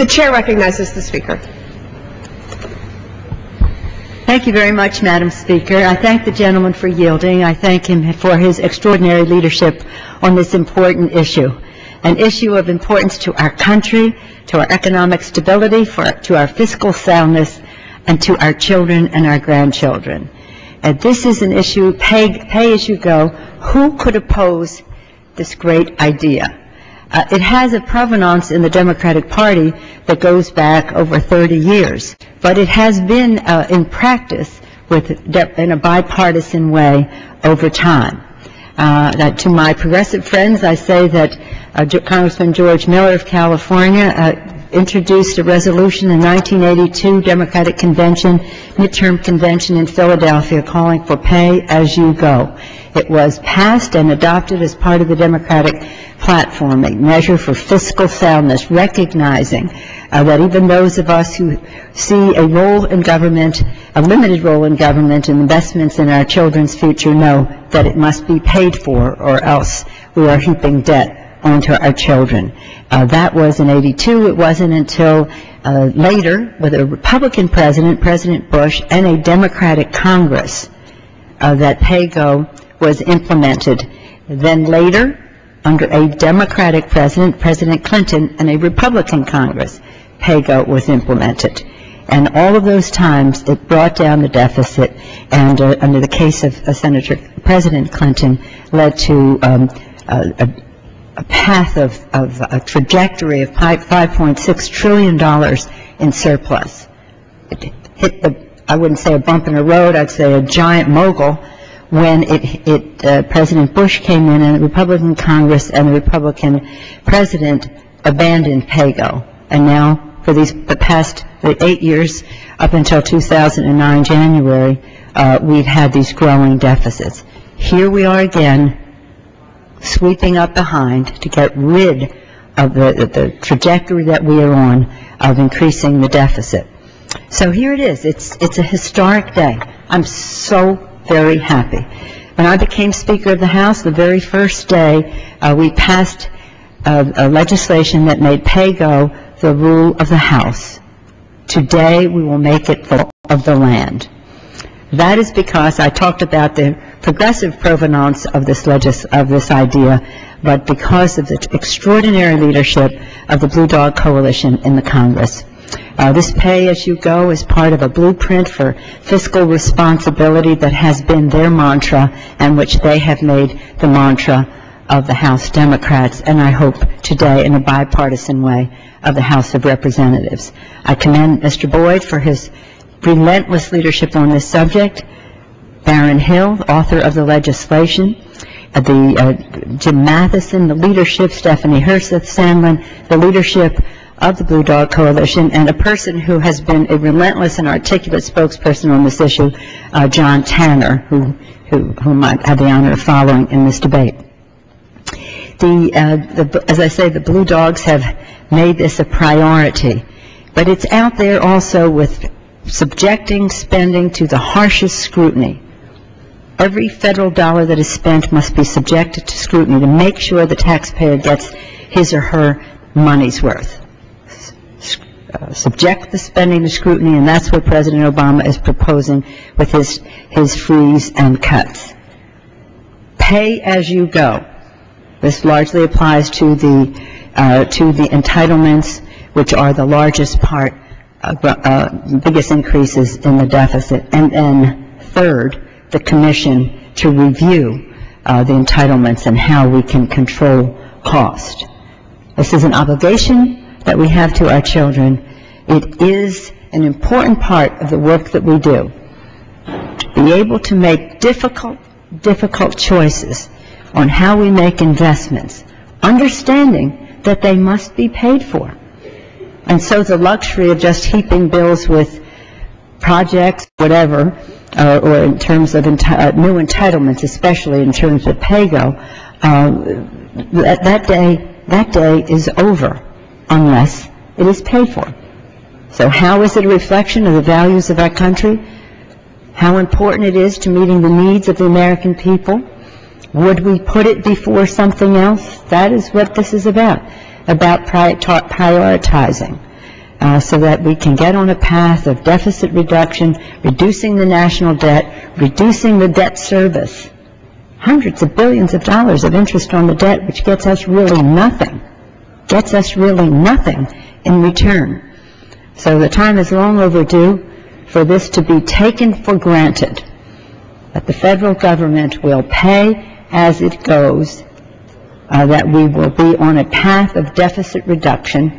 The chair recognizes the speaker. Thank you very much, Madam Speaker. I thank the gentleman for yielding. I thank him for his extraordinary leadership on this important issue, an issue of importance to our country, to our economic stability, to our fiscal soundness, and to our children and our grandchildren. And this is an issue, pay as you go. Who could oppose this great idea? It has a provenance in the Democratic Party that goes back over 30 years, but it has been in practice in a bipartisan way over time. To my progressive friends, I say that Congressman George Miller of California introduced a resolution in 1982 Democratic Convention, midterm convention in Philadelphia, calling for pay as you go. It was passed and adopted as part of the Democratic platform, a measure for fiscal soundness, recognizing that even those of us who see a role in government, a limited role in government and investments in our children's future, know that it must be paid for, or else we are heaping debt onto our children. That was in '82. It wasn't until later, with a Republican president, President Bush, and a Democratic Congress, that PAYGO was implemented. Then later, under a Democratic president, President Clinton, and a Republican Congress, PAYGO was implemented. And all of those times, it brought down the deficit, and under the case of President Clinton, led to a path of a trajectory of $5.6 trillion in surplus. It hit I wouldn't say a bump in the road, I'd say a giant mogul when President Bush came in and the Republican Congress and the Republican President abandoned PAYGO. And now, for the past 8 years, up until 2009 January, we've had these growing deficits. Here we are again, sweeping up behind to get rid of the trajectory that we are on of increasing the deficit. So here it is. It's a historic day. I'm so very happy. When I became Speaker of the House, the very first day, we passed a legislation that made PAYGO the rule of the House. Today, we will make it the law of the land. That is because I talked about the progressive provenance of this idea, but because of the extraordinary leadership of the Blue Dog Coalition in the Congress. This pay-as-you-go is part of a blueprint for fiscal responsibility that has been their mantra and which they have made the mantra of the House Democrats, and I hope today in a bipartisan way of the House of Representatives. I commend Mr. Boyd for his relentless leadership on this subject, Baron Hill, author of the legislation, Jim Matheson, the leadership, Stephanie Herseth Sandlin, the leadership of the Blue Dog Coalition, and a person who has been a relentless and articulate spokesperson on this issue, John Tanner, whom I had the honor of following in this debate. As I say, the Blue Dogs have made this a priority, but it's out there also with subjecting spending to the harshest scrutiny. Every federal dollar that is spent must be subjected to scrutiny to make sure the taxpayer gets his or her money's worth. Subject the spending to scrutiny, and that's what President Obama is proposing with his freeze and cuts. Pay as you go. This largely applies to the entitlements, which are the largest part, biggest increases in the deficit. And then third, the commission to review the entitlements and how we can control cost. This is an obligation that we have to our children. It is an important part of the work that we do. Be able to make difficult choices on how we make investments, understanding that they must be paid for. And so the luxury of just heaping bills with projects, whatever, or in terms of new entitlements, especially in terms of PAYGO, that day is over unless it is paid for. So how is it a reflection of the values of our country? How important it is to meeting the needs of the American people? Would we put it before something else? That is what this is about prioritizing. so that we can get on a path of deficit reduction, reducing the national debt, reducing the debt service. Hundreds of billions of dollars of interest on the debt, which gets us really nothing in return. So the time is long overdue for this to be taken for granted, that the federal government will pay as it goes, that we will be on a path of deficit reduction,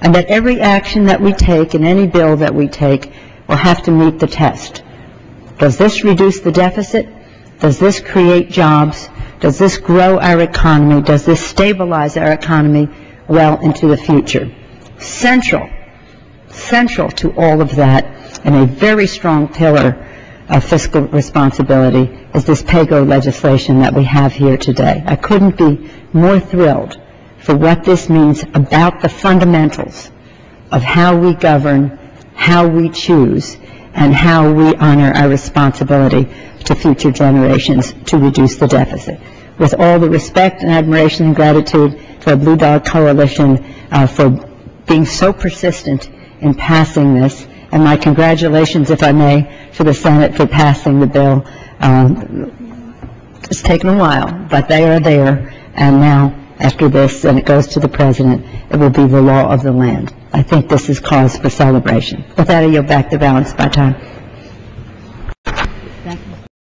and that every action that we take and any bill that we take will have to meet the test. Does this reduce the deficit? Does this create jobs? Does this grow our economy? Does this stabilize our economy well into the future? Central to all of that, and a very strong pillar of fiscal responsibility, is this PAYGO legislation that we have here today. I couldn't be more thrilled for what this means about the fundamentals of how we govern, how we choose, and how we honor our responsibility to future generations to reduce the deficit. With all the respect and admiration and gratitude for the Blue Dog Coalition for being so persistent in passing this, and my congratulations, if I may, to the Senate for passing the bill. It's taken a while, but they are there, and now, after this, and it goes to the President, it will be the law of the land. I think this is cause for celebration. With that, I yield back the balance of my time.